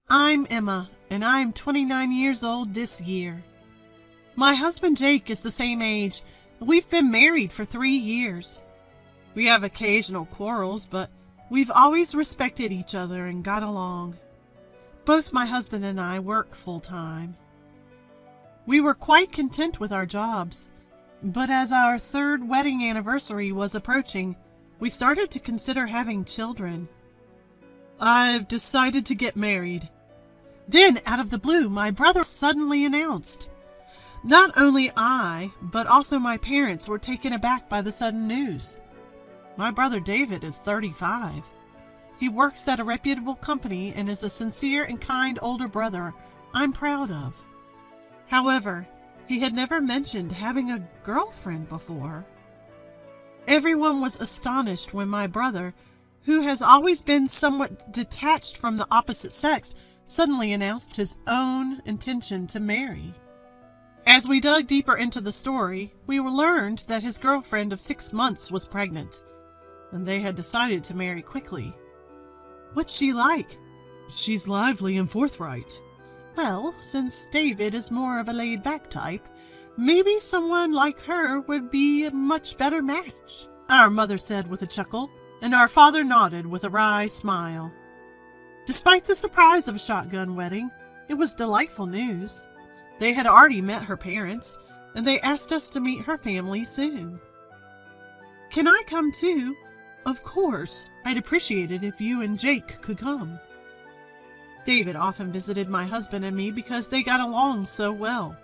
I'm Emma, and I'm 29 years old this year. My husband Jake is the same age. We've been married for 3 years. We have occasional quarrels, but we've always respected each other and got along. Both my husband and I work full-time. We were quite content with our jobs, but as our 3rd wedding anniversary was approaching, we started to consider having children. I've decided to get married. Then, out of the blue, my brother suddenly announced. Not only I, but also my parents were taken aback by the sudden news. My brother David is 35. He works at a reputable company and is a sincere and kind older brother I'm proud of. However, he had never mentioned having a girlfriend before. Everyone was astonished when my brother, who has always been somewhat detached from the opposite sex, suddenly announced his own intention to marry. As we dug deeper into the story, we learned that his girlfriend of 6 months was pregnant, and they had decided to marry quickly. What's she like? She's lively and forthright. Well, since David is more of a laid-back type, maybe someone like her would be a much better match, our mother said with a chuckle, and our father nodded with a wry smile. Despite the surprise of a shotgun wedding, it was delightful news. They had already met her parents, and they asked us to meet her family soon. Can I come too? Of course. I'd appreciate it if you and Jake could come. David often visited my husband and me because they got along so well.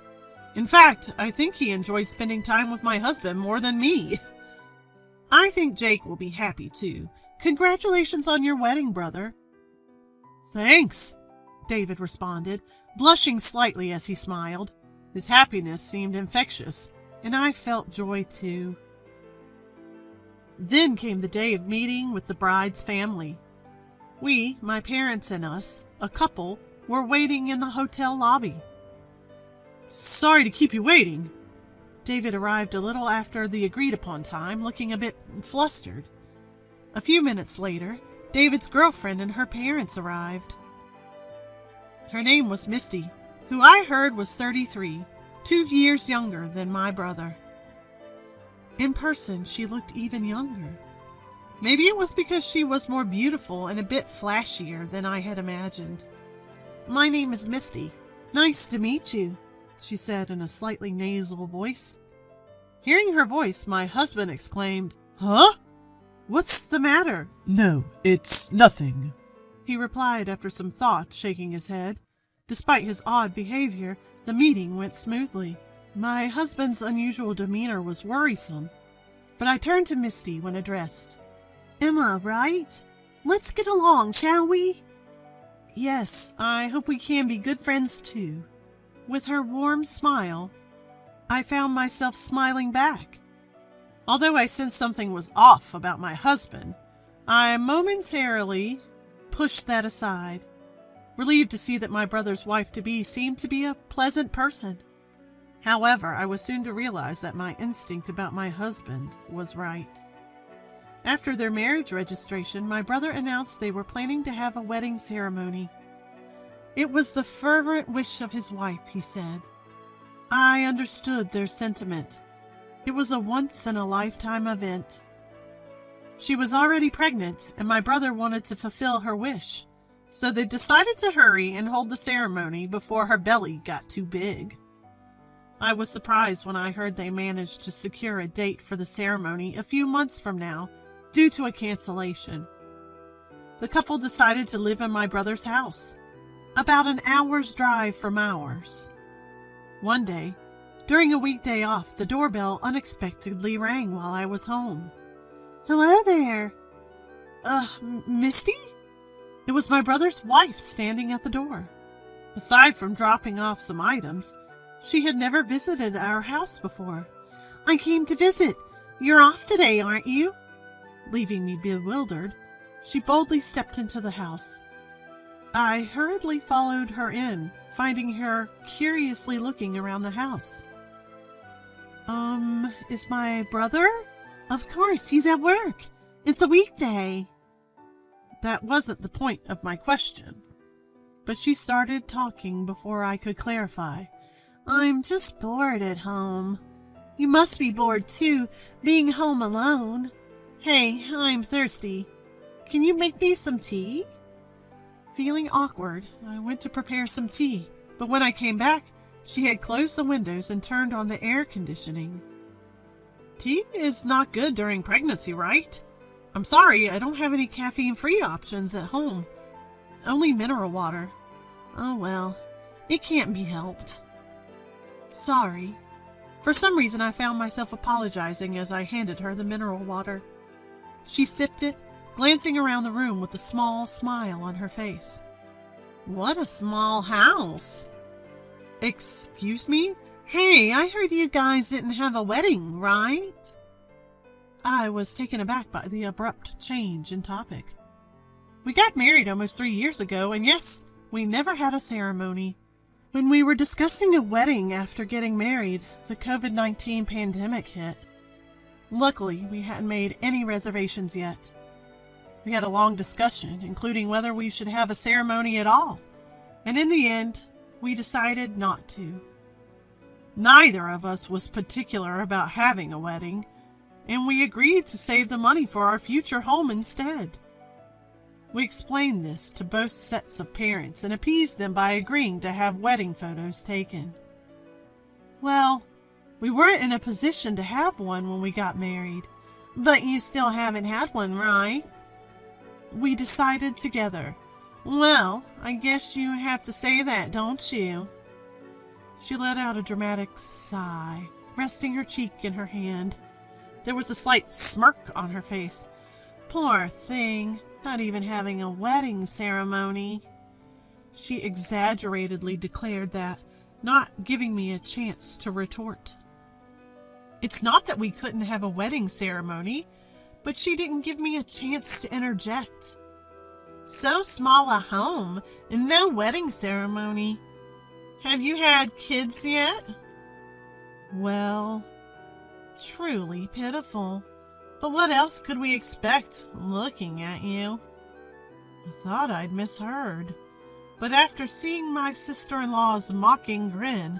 In fact, I think he enjoys spending time with my husband more than me. I think Jake will be happy too. Congratulations on your wedding, brother. Thanks, David responded, blushing slightly as he smiled. His happiness seemed infectious, and I felt joy too. Then came the day of meeting with the bride's family. We, my parents and us, a couple, were waiting in the hotel lobby. Sorry to keep you waiting. David arrived a little after the agreed-upon time, looking a bit flustered. A few minutes later, David's girlfriend and her parents arrived. Her name was Misty, who I heard was 33, 2 years younger than my brother. In person, she looked even younger. Maybe it was because she was more beautiful and a bit flashier than I had imagined. My name is Misty. Nice to meet you, she said in a slightly nasal voice. Hearing her voice, my husband exclaimed, Huh? What's the matter? No, it's nothing, he replied after some thought, shaking his head. Despite his odd behavior, the meeting went smoothly. My husband's unusual demeanor was worrisome, but I turned to Misty when addressed. Emma, right? Let's get along, shall we? Yes, I hope we can be good friends too. With her warm smile, I found myself smiling back. Although I sensed something was off about my husband, I momentarily pushed that aside, relieved to see that my brother's wife-to-be seemed to be a pleasant person. However, I was soon to realize that my instinct about my husband was right. After their marriage registration, my brother announced they were planning to have a wedding ceremony. It was the fervent wish of his wife, he said. I understood their sentiment. It was a once-in-a-lifetime event. She was already pregnant, and my brother wanted to fulfill her wish, so they decided to hurry and hold the ceremony before her belly got too big. I was surprised when I heard they managed to secure a date for the ceremony a few months from now due to a cancellation. The couple decided to live in my brother's house, about an hour's drive from ours. One day, during a weekday off, the doorbell unexpectedly rang while I was home. Hello there. Misty? It was my brother's wife standing at the door. Aside from dropping off some items, she had never visited our house before. I came to visit. You're off today, aren't you? Leaving me bewildered, she boldly stepped into the house. I hurriedly followed her in, finding her curiously looking around the house. Is my brother? Of course, he's at work. It's a weekday. That wasn't the point of my question. But she started talking before I could clarify. I'm just bored at home. You must be bored too, being home alone. Hey, I'm thirsty. Can you make me some tea? Feeling awkward, I went to prepare some tea, but when I came back, she had closed the windows and turned on the air conditioning. Tea is not good during pregnancy, right? I'm sorry, I don't have any caffeine-free options at home. Only mineral water. Oh well, it can't be helped. Sorry. For some reason, I found myself apologizing as I handed her the mineral water. She sipped it, glancing around the room with a small smile on her face. What a small house. Excuse me? Hey, I heard you guys didn't have a wedding, right? I was taken aback by the abrupt change in topic. We got married almost 3 years ago, and yes, we never had a ceremony. When we were discussing a wedding after getting married, the COVID-19 pandemic hit. Luckily, we hadn't made any reservations yet. We had a long discussion, including whether we should have a ceremony at all, and in the end, we decided not to. Neither of us was particular about having a wedding, and we agreed to save the money for our future home instead. We explained this to both sets of parents and appeased them by agreeing to have wedding photos taken. Well, we weren't in a position to have one when we got married, but you still haven't had one, right? We decided together. Well, I guess you have to say that, don't you? She let out a dramatic sigh, resting her cheek in her hand. There was a slight smirk on her face. Poor thing. Not even having a wedding ceremony. She exaggeratedly declared that, not giving me a chance to retort. It's not that we couldn't have a wedding ceremony, but she didn't give me a chance to interject. So small a home and no wedding ceremony. Have you had kids yet? Well, truly pitiful. But what else could we expect, looking at you? I thought I'd misheard. But after seeing my sister-in-law's mocking grin,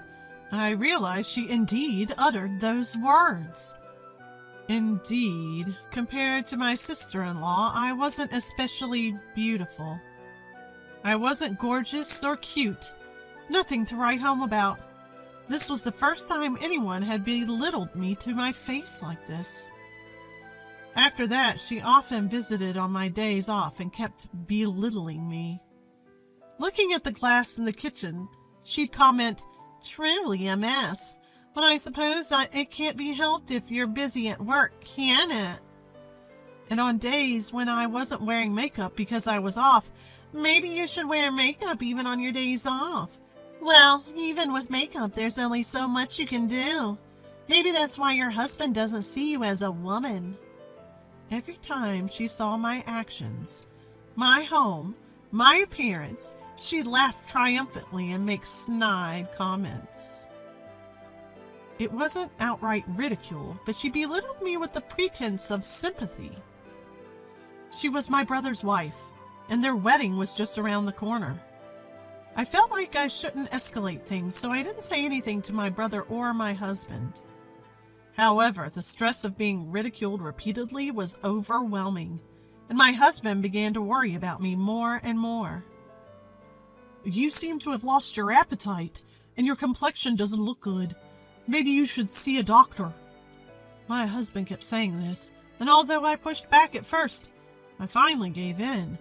I realized she indeed uttered those words. Indeed, compared to my sister-in-law, I wasn't especially beautiful. I wasn't gorgeous or cute, nothing to write home about. This was the first time anyone had belittled me to my face like this. After that, she often visited on my days off and kept belittling me. Looking at the glass in the kitchen, she'd comment, "Truly a mess, but I suppose it can't be helped if you're busy at work, can it?" And on days when I wasn't wearing makeup because I was off, "Maybe you should wear makeup even on your days off." Well, even with makeup, there's only so much you can do. Maybe that's why your husband doesn't see you as a woman. Every time she saw my actions, my home, my appearance, she'd laugh triumphantly and make snide comments. It wasn't outright ridicule, but she belittled me with the pretense of sympathy. She was my brother's wife, and their wedding was just around the corner. I felt like I shouldn't escalate things, so I didn't say anything to my brother or my husband. However, the stress of being ridiculed repeatedly was overwhelming, and my husband began to worry about me more and more. "You seem to have lost your appetite, and your complexion doesn't look good. Maybe you should see a doctor." My husband kept saying this, and although I pushed back at first, I finally gave in.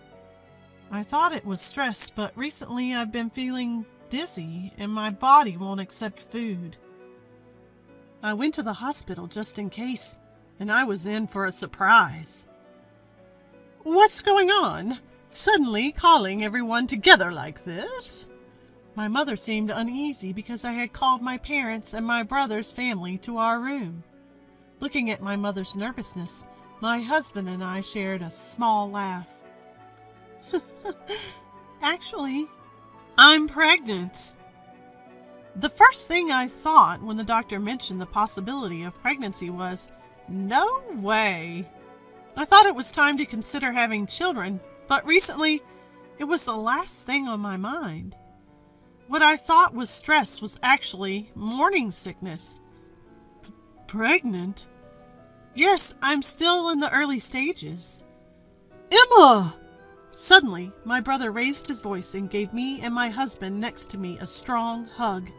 I thought it was stress, but recently I've been feeling dizzy, and my body won't accept food. I went to the hospital just in case, and I was in for a surprise. "What's going on? Suddenly calling everyone together like this?" My mother seemed uneasy because I had called my parents and my brother's family to our room. Looking at my mother's nervousness, my husband and I shared a small laugh. "Actually, I'm pregnant." The first thing I thought when the doctor mentioned the possibility of pregnancy was, "No way." I thought it was time to consider having children, but recently It was the last thing on my mind. What I thought was stress was actually morning sickness. Pregnant? Yes, I'm still in the early stages. Emma! Suddenly, my brother raised his voice and gave me and my husband next to me a strong hug.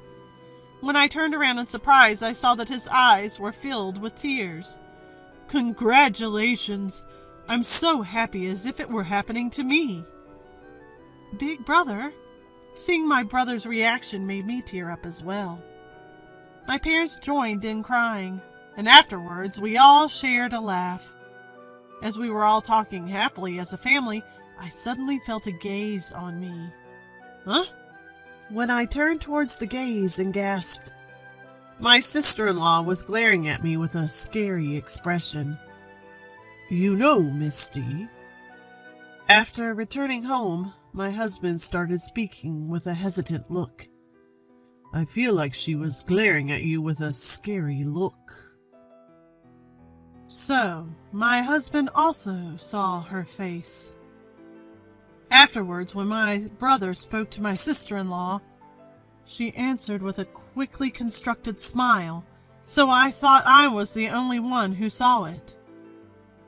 When I turned around in surprise, I saw that his eyes were filled with tears. Congratulations! I'm so happy, as if it were happening to me. Big brother? Seeing my brother's reaction made me tear up as well. My parents joined in crying, and afterwards we all shared a laugh. As we were all talking happily as a family, I suddenly felt a gaze on me. Huh? When I turned towards the gaze and gasped, my sister-in-law was glaring at me with a scary expression. You know, Misty. After returning home, my husband started speaking with a hesitant look. I feel like she was glaring at you with a scary look. So, my husband also saw her face. Afterwards, when my brother spoke to my sister-in-law, she answered with a quickly constructed smile, so I thought I was the only one who saw it.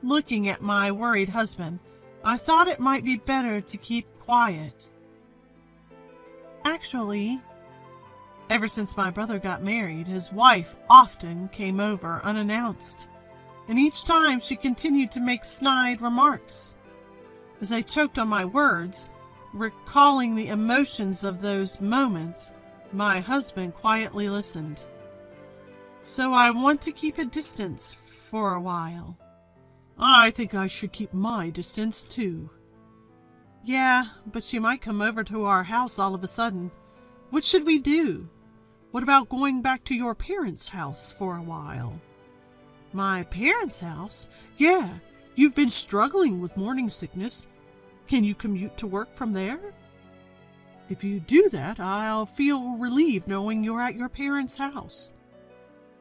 Looking at my worried husband, I thought it might be better to keep quiet. Actually, ever since my brother got married, his wife often came over unannounced, and each time she continued to make snide remarks. As I choked on my words, recalling the emotions of those moments, my husband quietly listened. So I want to keep a distance for a while. I think I should keep my distance too. Yeah, but she might come over to our house all of a sudden. What should we do? What about going back to your parents' house for a while? My parents' house? Yeah. You've been struggling with morning sickness. Can you commute to work from there? If you do that, I'll feel relieved knowing you're at your parents' house.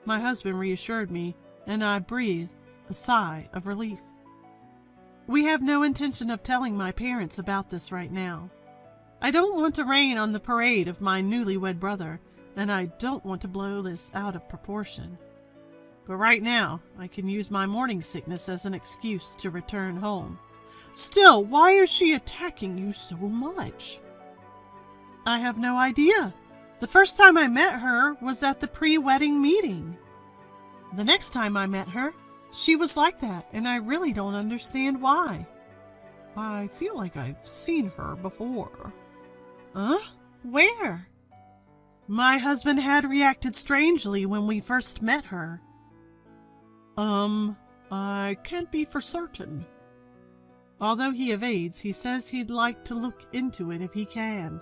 My husband reassured me, and I breathed a sigh of relief. We have no intention of telling my parents about this right now. I don't want to rain on the parade of my newlywed brother, and I don't want to blow this out of proportion. But right now, I can use my morning sickness as an excuse to return home. Still, why is she attacking you so much? I have no idea. The first time I met her was at the pre-wedding meeting. The next time I met her, she was like that, and I really don't understand why. I feel like I've seen her before. Huh? Where? My husband had reacted strangely when we first met her. I can't be for certain. Although he evades, he says he'd like to look into it if he can.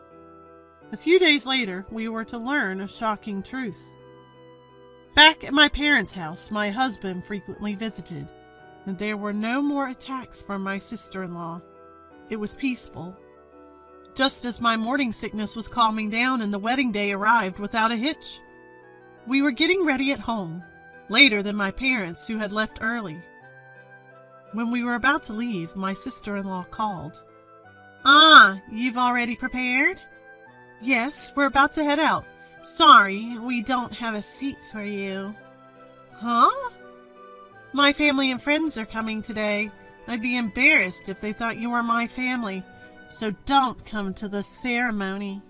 A few days later, we were to learn a shocking truth. Back at my parents' house, my husband frequently visited, and there were no more attacks from my sister-in-law. It was peaceful. Just as my morning sickness was calming down and the wedding day arrived without a hitch. We were getting ready at home, later than my parents, who had left early. When we were about to leave, my sister-in-law called. Ah, you've already prepared? Yes, we're about to head out. Sorry, we don't have a seat for you. Huh? My family and friends are coming today. I'd be embarrassed if they thought you were my family, so don't come to the ceremony.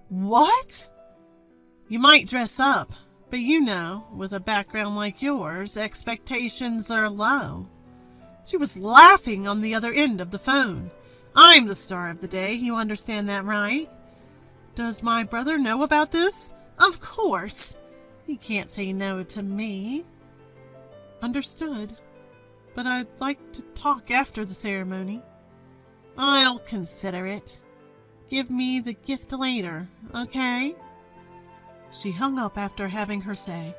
What? You might dress up, but you know, with a background like yours, expectations are low. She was laughing on the other end of the phone. I'm the star of the day, you understand that, right? Does my brother know about this? Of course. He can't say no to me. Understood. But I'd like to talk after the ceremony. I'll consider it. Give me the gift later, okay? She hung up after having her say.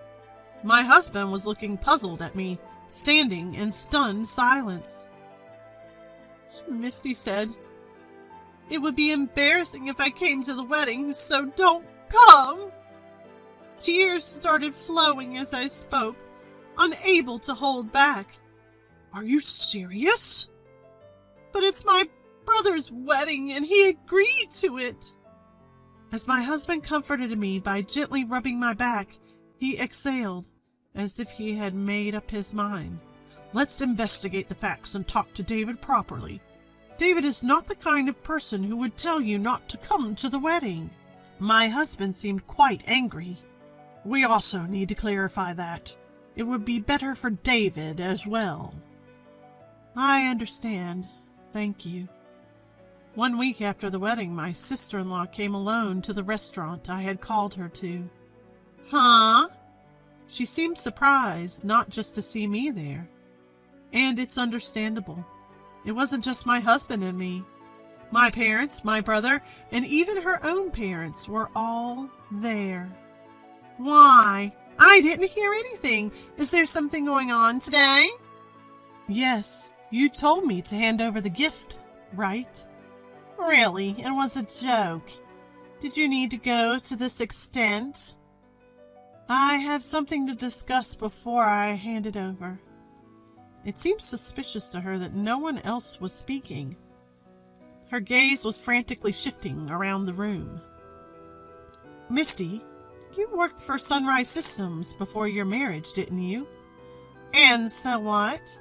My husband was looking puzzled at me, standing in stunned silence. Misty said, "It would be embarrassing if I came to the wedding, so don't come." Tears started flowing as I spoke, unable to hold back. Are you serious? But it's my brother's wedding, and he agreed to it." As my husband comforted me by gently rubbing my back, he exhaled, as if he had made up his mind. "Let's investigate the facts and talk to David properly. David is not the kind of person who would tell you not to come to the wedding." My husband seemed quite angry. "We also need to clarify that. It would be better for David as well." "I understand. Thank you." 1 week after the wedding, my sister-in-law came alone to the restaurant I had called her to. "Huh?" She seemed surprised not just to see me there. And it's understandable. It wasn't just my husband and me. My parents, my brother, and even her own parents were all there. "Why? I didn't hear anything. Is there something going on today?" "Yes, you told me to hand over the gift, right?" "Really? It was a joke. Did you need to go to this extent?" "I have something to discuss before I hand it over." It seemed suspicious to her that no one else was speaking. Her gaze was frantically shifting around the room. "Misty, you worked for Sunrise Systems before your marriage, didn't you?" "And so what?"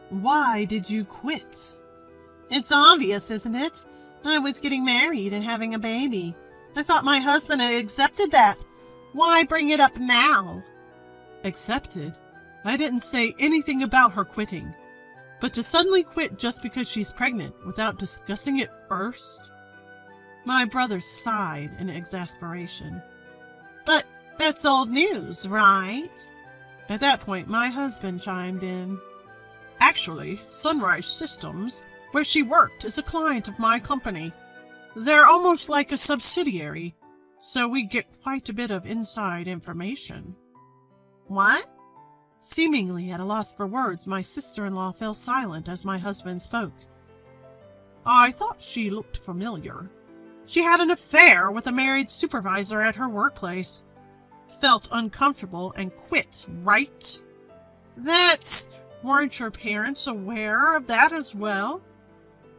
"Why did you quit?" "It's obvious, isn't it? I was getting married and having a baby. I thought my husband had accepted that. Why bring it up now?" "Accepted? I didn't say anything about her quitting. But to suddenly quit just because she's pregnant without discussing it first?" My brother sighed in exasperation. "But that's old news, right?" At that point, my husband chimed in. "Actually, Sunrise Systems, where she worked, is a client of my company. They're almost like a subsidiary, so we get quite a bit of inside information." "What?" Seemingly at a loss for words, my sister-in-law fell silent as my husband spoke. "I thought she looked familiar. She had an affair with a married supervisor at her workplace. Felt uncomfortable and quit, right?" Weren't your parents aware of that as well?"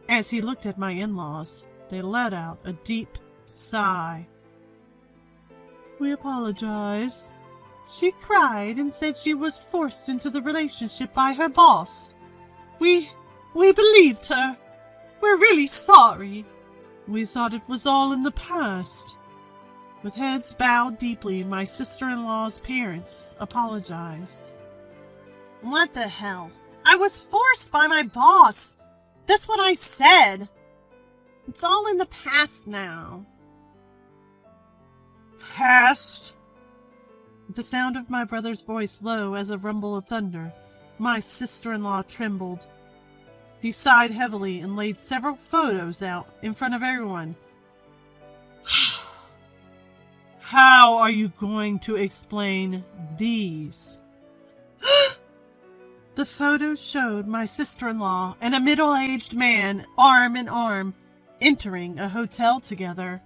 As he looked at my in-laws, they let out a deep sigh. "We apologize. She cried and said she was forced into the relationship by her boss. We believed her. We're really sorry. We thought it was all in the past." With heads bowed deeply, my sister-in-law's parents apologized. "What the hell? I was forced by my boss. That's what I said. It's all in the past now." "Past?" The sound of my brother's voice low as a rumble of thunder, my sister-in-law trembled. He sighed heavily and laid several photos out in front of everyone. "How are you going to explain these?" The photos showed my sister-in-law and a middle-aged man, arm in arm, entering a hotel together.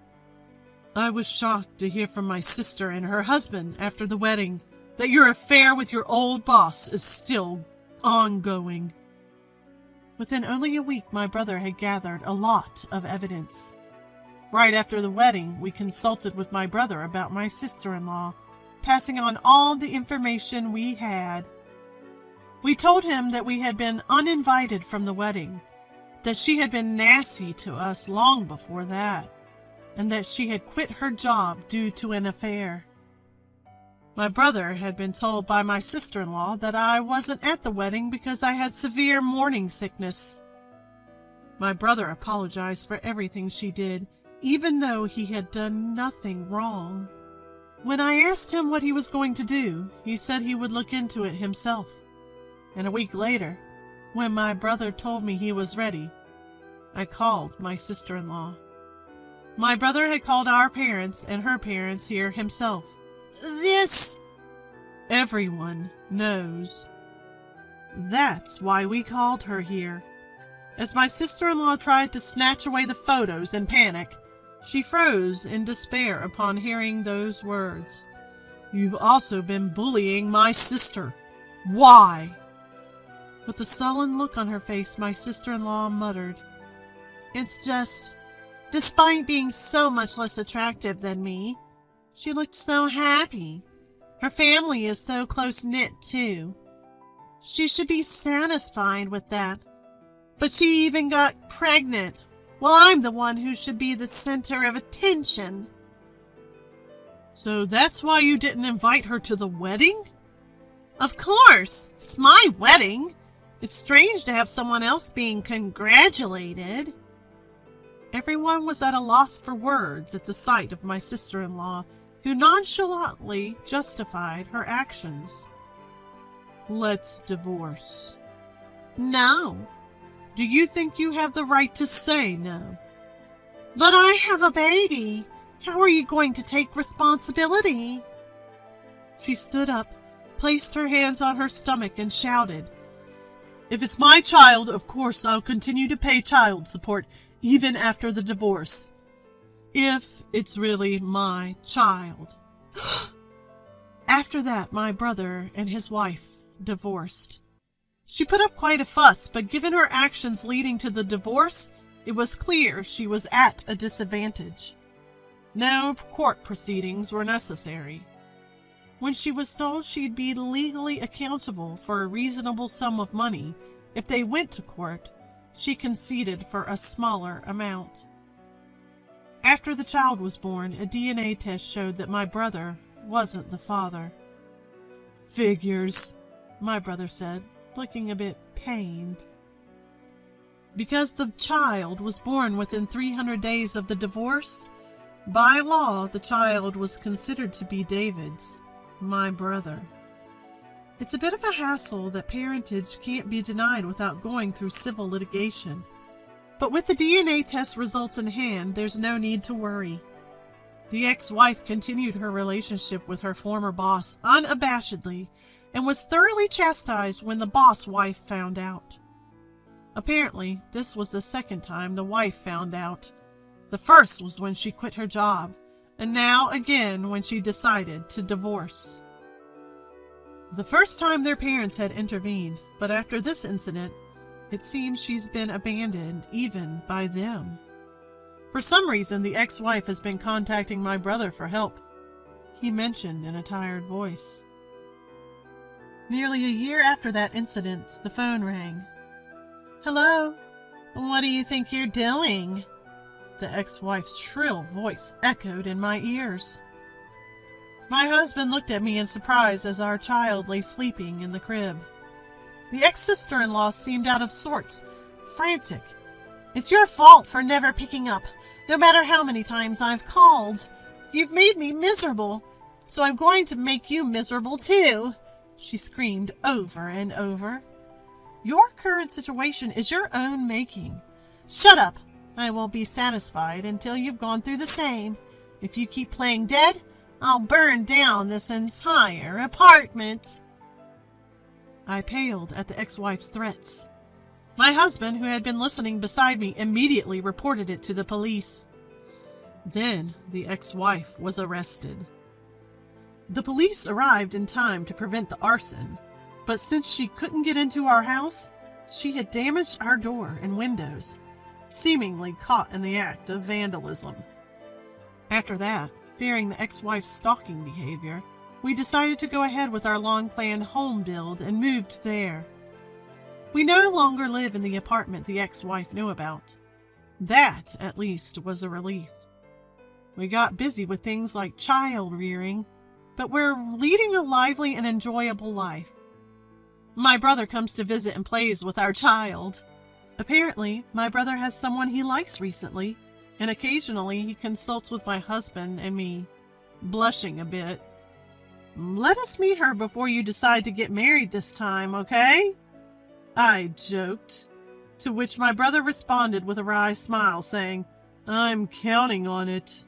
I was shocked to hear from my sister and her husband after the wedding that your affair with your old boss is still ongoing. Within only a week, my brother had gathered a lot of evidence. Right after the wedding, we consulted with my brother about my sister-in-law, passing on all the information we had. We told him that we had been uninvited from the wedding, that she had been nasty to us long before that, and that she had quit her job due to an affair. My brother had been told by my sister-in-law that I wasn't at the wedding because I had severe morning sickness. My brother apologized for everything she did, even though he had done nothing wrong. When I asked him what he was going to do, he said he would look into it himself. And a week later, when my brother told me he was ready, I called my sister-in-law. My brother had called our parents and her parents here himself. Everyone knows. That's why we called her here. As my sister-in-law tried to snatch away the photos in panic, she froze in despair upon hearing those words. "You've also been bullying my sister. Why?" With a sullen look on her face, my sister-in-law muttered, It's just, despite being so much less attractive than me, she looked so happy. Her family is so close-knit, too. She should be satisfied with that. But she even got pregnant. Well, I'm the one who should be the center of attention. So that's why you didn't invite her to the wedding? Of course. It's my wedding. It's strange to have someone else being congratulated. Everyone was at a loss for words at the sight of my sister-in-law, who nonchalantly justified her actions. Let's divorce. No. Do you think you have the right to say no? But I have a baby. How are you going to take responsibility? She stood up, placed her hands on her stomach, and shouted, If it's my child, of course I'll continue to pay child support even after the divorce. If it's really my child. After that, my brother and his wife divorced. She put up quite a fuss, but given her actions leading to the divorce, it was clear she was at a disadvantage. No court proceedings were necessary. When she was told she'd be legally accountable for a reasonable sum of money if they went to court, she conceded for a smaller amount. After the child was born, a DNA test showed that my brother wasn't the father. Figures, my brother said, looking a bit pained. Because the child was born within 300 days of the divorce, by law the child was considered to be David's, my brother. It's a bit of a hassle that parentage can't be denied without going through civil litigation. But with the DNA test results in hand, there's no need to worry. The ex-wife continued her relationship with her former boss unabashedly and was thoroughly chastised when the boss wife found out. Apparently, this was the second time the wife found out. The first was when she quit her job, and now again when she decided to divorce. The first time their parents had intervened, but after this incident, it seems she's been abandoned even by them. For some reason, the ex-wife has been contacting my brother for help, he mentioned in a tired voice. Nearly a year after that incident, the phone rang. Hello? What do you think you're doing? The ex-wife's shrill voice echoed in my ears. My husband looked at me in surprise as our child lay sleeping in the crib. The ex-sister-in-law seemed out of sorts, frantic. It's your fault for never picking up, no matter how many times I've called. You've made me miserable, so I'm going to make you miserable too, she screamed over and over. Your current situation is your own making. Shut up. I won't be satisfied until you've gone through the same. If you keep playing dead, I'll burn down this entire apartment. I paled at the ex-wife's threats. My husband, who had been listening beside me, immediately reported it to the police. Then the ex-wife was arrested. The police arrived in time to prevent the arson, but since she couldn't get into our house, she had damaged our door and windows, seemingly caught in the act of vandalism. After that, fearing the ex-wife's stalking behavior, we decided to go ahead with our long-planned home build and moved there. We no longer live in the apartment the ex-wife knew about. That, at least, was a relief. We got busy with things like child rearing, but we're leading a lively and enjoyable life. My brother comes to visit and plays with our child. Apparently, my brother has someone he likes recently, and occasionally he consults with my husband and me, blushing a bit. Let us meet her before you decide to get married this time, okay? I joked, to which my brother responded with a wry smile, saying, I'm counting on it.